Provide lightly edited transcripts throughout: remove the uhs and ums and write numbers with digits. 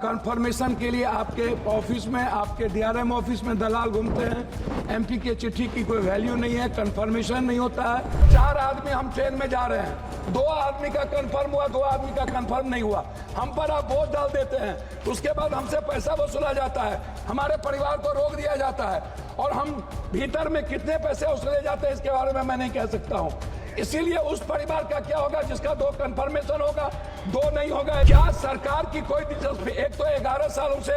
Confirmation के लिए आपके ऑफिस में, आपके डीआरएम ऑफिस में दलाल घूमते हैं। एमपी के चिट्ठी की कोई वैल्यू नहीं है, कंफर्मेशन नहीं होता है। 4 आदमी हम ट्रेन में जा रहे हैं, 2 आदमी का कंफर्म हुआ, 2 आदमी का कंफर्म नहीं हुआ। हम पर आप बोझ डाल देते हैं, उसके बाद हमसे पैसा वसूला जाता है, हमारे परिवार को रोक दिया जाता है, और हम भीतर में कितने पैसे वसूले जाते हैं इसके बारे में मैं नहीं कह सकता हूँ। इसीलिए उस परिवार का क्या होगा जिसका 2 कंफर्मेशन होगा, 2 नहीं होगा? क्या सरकार की कोई दिलचस्पी? एक तो 11 सालों से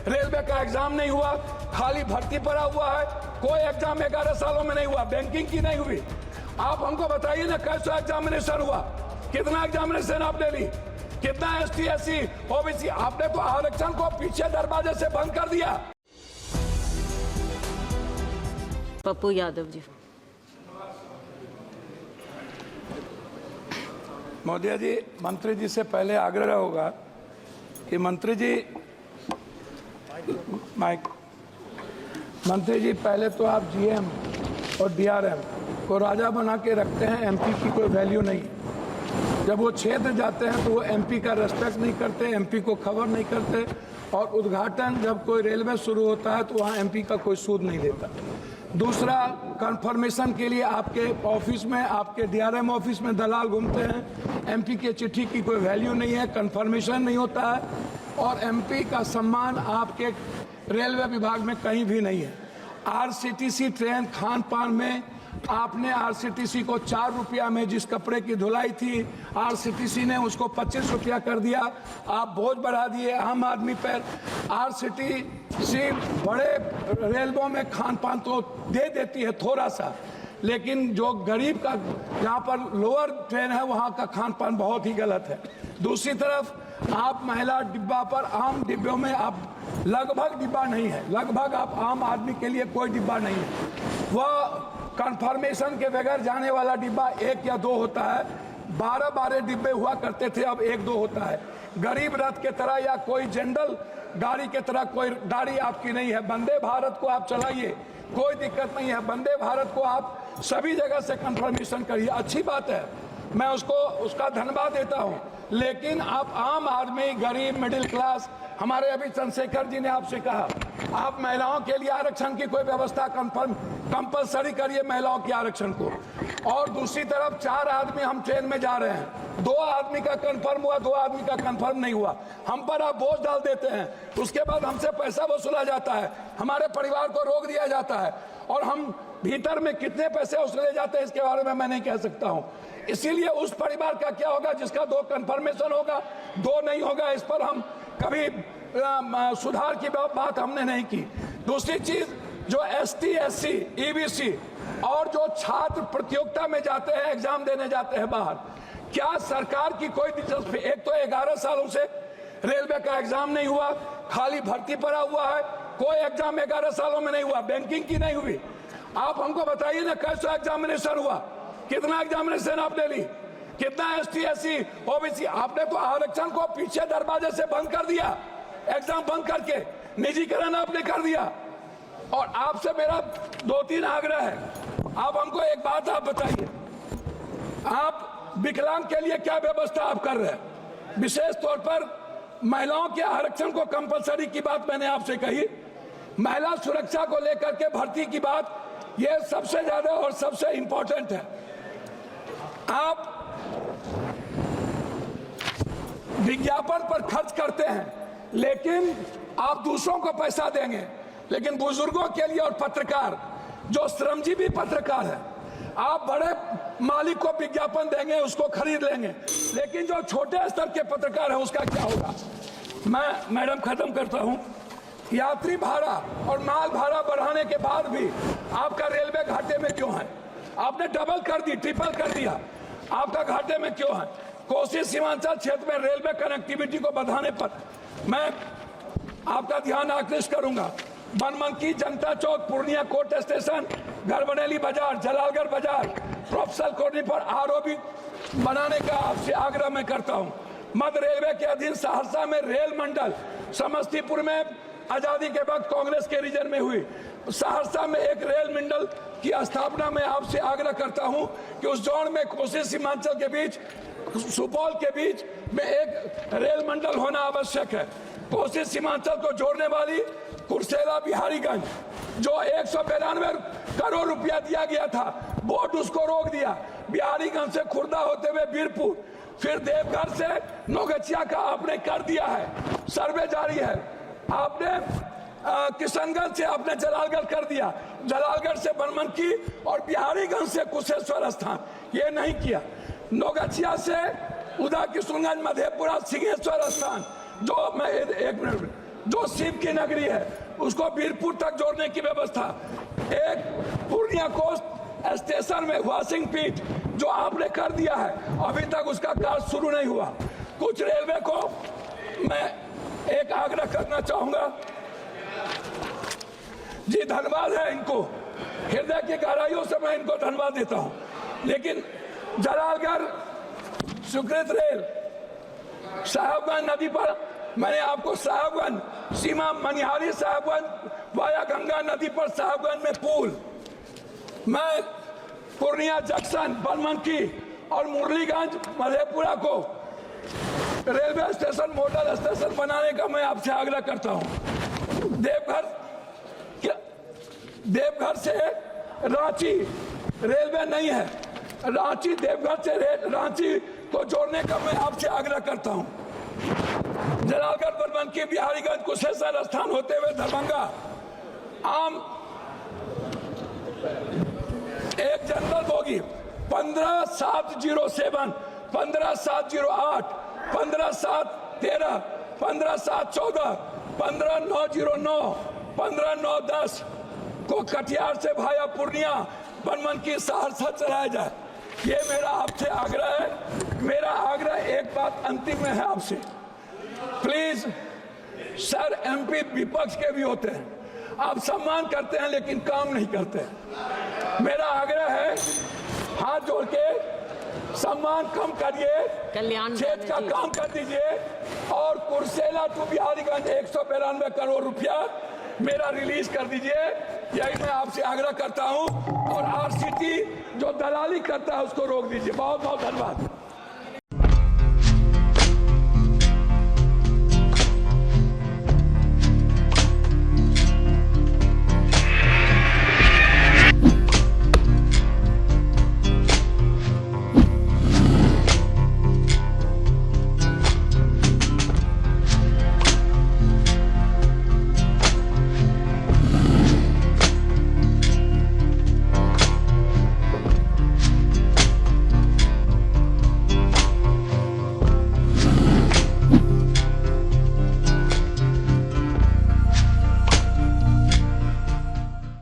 रेलवे का एग्जाम नहीं हुआ, खाली भर्ती पड़ा हुआ है, कोई एग्जाम 11 सालों में नहीं हुआ, बैंकिंग की नहीं हुई। आप हमको बताइए ना, कैसा एग्जामिनेशन हुआ, कितना एग्जामिनेशन आपने ली, कितना ST SC OBC? आपने तो आरक्षण को पीछे दरवाजे से बंद कर दिया। पप्पू यादव जी। मोदी जी, मंत्री जी से पहले आग्रह होगा कि मंत्री जी पहले तो आप GM और DRM को राजा बना के रखते हैं, MP की कोई वैल्यू नहीं। जब वो क्षेत्र जाते हैं तो वो MP का रेस्पेक्ट नहीं करते, MP को खबर नहीं करते, और उद्घाटन जब कोई रेलवे शुरू होता है तो वहाँ MP का कोई सूद नहीं लेता। दूसरा, कंफर्मेशन के लिए आपके ऑफिस में, आपके डीआरएम ऑफिस में दलाल घूमते हैं। एमपी के चिट्ठी की कोई वैल्यू नहीं है, कंफर्मेशन नहीं होता है, और एमपी का सम्मान आपके रेलवे विभाग में कहीं भी नहीं है। RCTC ट्रेन खान पान में आपने RCTC को 4 रुपया में जिस कपड़े की धुलाई थी, RCTC ने उसको 25 रुपया कर दिया। आप बोझ बढ़ा दिए आम आदमी पर। RCTC बड़े रेलवों में खान पान तो दे देती है थोड़ा सा, लेकिन जो गरीब का, जहाँ पर लोअर ट्रेन है, वहाँ का खान पान बहुत ही गलत है। दूसरी तरफ आप महिला डिब्बा पर, आम डिब्बों में आप लगभग डिब्बा नहीं है, लगभग आप आम आदमी के लिए कोई डिब्बा नहीं है। वह कंफर्मेशन के बगैर जाने वाला डिब्बा 1 या 2 होता है, 12 डिब्बे हुआ करते थे, अब 1-2 होता है। गरीब रथ के तरह या कोई जनरल गाड़ी के तरह कोई गाड़ी आपकी नहीं है। वंदे भारत को आप चलाइए, कोई दिक्कत नहीं है। वंदे भारत को आप सभी जगह से कंफर्मेशन करिए, अच्छी बात है, मैं उसका धन्यवाद देता हूं। लेकिन आप आम आदमी, गरीब, मिडिल क्लास, हमारे अभी चंद्रशेखर जी ने आपसे कहा, आप महिलाओं के लिए आरक्षण की कोई व्यवस्था कंपलसरी करिए, महिलाओं के आरक्षण को। और दूसरी तरफ 4 आदमी हम ट्रेन में जा रहे हैं, 2 आदमी का कंफर्म हुआ, 2 आदमी का कंफर्म नहीं हुआ। हम पर आप बोझ डाल देते हैं, उसके बाद हमसे पैसा वसूला जाता है, हमारे परिवार को रोक दिया जाता है, और हम भीतर में कितने पैसे वसूले जाते हैं इसके बारे में मैं नहीं कह सकता हूं। इसीलिए उस परिवार का क्या होगा जिसका 2 कंफर्मेशन होगा, 2 नहीं होगा? इस पर हम कभी सुधार की बात हमने नहीं की। दूसरी चीज, जो ST SC EBC और जो छात्र प्रतियोगिता में जाते हैं, एग्जाम देने जाते हैं बाहर, क्या सरकार की कोई दिलचस्पी? एक तो 11 सालों से रेलवे का एग्जाम नहीं हुआ, खाली भर्ती पड़ा हुआ है, कोई एग्जाम 11 सालों में नहीं हुआ, बैंकिंग की नहीं हुई। आप हमको बताइए ना, कैसा एग्जामिनेशन हुआ, कितना एग्जामिनेशन आपने ली, कितना ST SC OBC? आपने तो आरक्षण को पीछे दरवाजे से बंद कर दिया, एग्जाम बंद करके निजीकरण आपने कर दिया। और आपसे मेरा 2-3 आग्रह है, आप हमको एक बात आप बताइए, आप विकलांग के लिए क्या व्यवस्था आप कर रहे हैं? विशेष तौर पर महिलाओं के आरक्षण को कंपलसरी की बात मैंने आपसे कही, महिला सुरक्षा को लेकर के भर्ती की बात, ये सबसे ज्यादा और सबसे इंपॉर्टेंट है। आप विज्ञापन पर खर्च करते हैं, लेकिन आप दूसरों को पैसा देंगे, लेकिन बुजुर्गों के लिए और पत्रकार, जो श्रमजीवी पत्रकार है, आप बड़े मालिक को विज्ञापन देंगे, उसको खरीद लेंगे, लेकिन जो छोटे स्तर के पत्रकार है उसका क्या होगा? मैं मैडम खत्म करता हूं। यात्री भाड़ा और माल भाड़ा बढ़ाने के बाद भी आपका रेलवे घाटे में क्यों है? आपने डबल कर दी, ट्रिपल कर दिया, आपका घाटे में क्यों है? कोसी सीमांचल क्षेत्र में रेलवे कनेक्टिविटी को बढ़ाने पर मैं आपका ध्यान आकृष्ट करूंगा। बनमनकी, जनता चौक, पूर्णिया कोर्ट स्टेशन, गढ़बनेली बाजार, जलालगढ़ बाजार, प्रोफेसर कॉलोनी पर ROB बनाने का आपसे आग्रह मैं करता हूं। मध्य रेलवे के अधीन सहरसा में रेल मंडल, समस्तीपुर में आजादी के वक्त कांग्रेस के रीजन में हुई, सहरसा में एक रेल मंडल की स्थापना में आपसे आग्रह करता हूं कि उस जोन में कोसी सीमांचल के बीच, सुपौल के बीच में एक रेल मंडल होना आवश्यक है। कोसी सीमांचल को जोड़ने वाली कुर्सेला बिहारीगंज जो 192 करोड़ रुपया दिया गया था, बोर्ड उसको रोक दिया। बिहारीगंज से खुर्दा होते हुए बीरपुर, फिर देवघर से नौगछिया का आपने कर दिया है, सर्वे जारी है। आपने किशनगंज से आपने जलालगढ़ कर दिया, जलालगढ़ से बनमनकी और बिहारीगंज से कुशेश्वर स्थान, ये नहीं किया। नौगछिया से उदा किशनगंज, मधेपुरा, सिंहेश्वर स्थान जो मैं एक मिनट, जो शिव की नगरी है उसको बीरपुर तक जोड़ने की व्यवस्था। एक पूर्णिया कोस्ट स्टेशन में वाशिंग पीट जो आपने कर दिया है, अभी तक उसका कार्य शुरू नहीं हुआ। कुछ रेलवे को मैं एक आग्रह करना चाहूंगा जी, धन्यवाद है इनको, हृदय की गहराइयों से मैं इनको धन्यवाद देता हूं, लेकिन जलालगढ़ स्वीकृत रेल साहेबगंज नदी पर, मैंने आपको साहेबगंज सीमा मनिहारी साहेबगंज वाया गंगा नदी पर साहेबगंज में पुल, मैं पूर्णिया जंक्शन, बनमनकी और मुरलीगंज मधेपुरा को रेलवे स्टेशन, मॉडल स्टेशन बनाने का मैं आपसे आग्रह करता हूं। देवघर से रांची रेलवे नहीं है, रांची देवघर से रांची को जोड़ने का मैं आपसे आग्रह करता हूं। जलालगढ़, बनमनकी, बिहारीगंज, कुशेश्वर स्थान होते हुए दरभंगा आम एक जनरल बोगी 15707, 15708, 15713, 15714, 15909, 15910 को कटिहार से भाया पूर्णिया, बनमनकी, सहरसा चलाया जाए, ये मेरा आपसे आग्रह है। मेरा आग्रह एक बात अंतिम में है आपसे, प्लीज सर, एमपी विपक्ष के भी होते हैं, आप सम्मान करते हैं लेकिन काम नहीं करते हैं। मेरा आग्रह है, हाथ जोड़ के सम्मान कम करिए, कल्याण क्षेत्र का काम कर दीजिए, और कुर्सेला टू बिहारीगंज 192 करोड़ रुपया मेरा रिलीज कर दीजिए, यही मैं आपसे आग्रह करता हूं। और आरसीटी जो दलाली करता है उसको रोक दीजिए। बहुत बहुत धन्यवाद।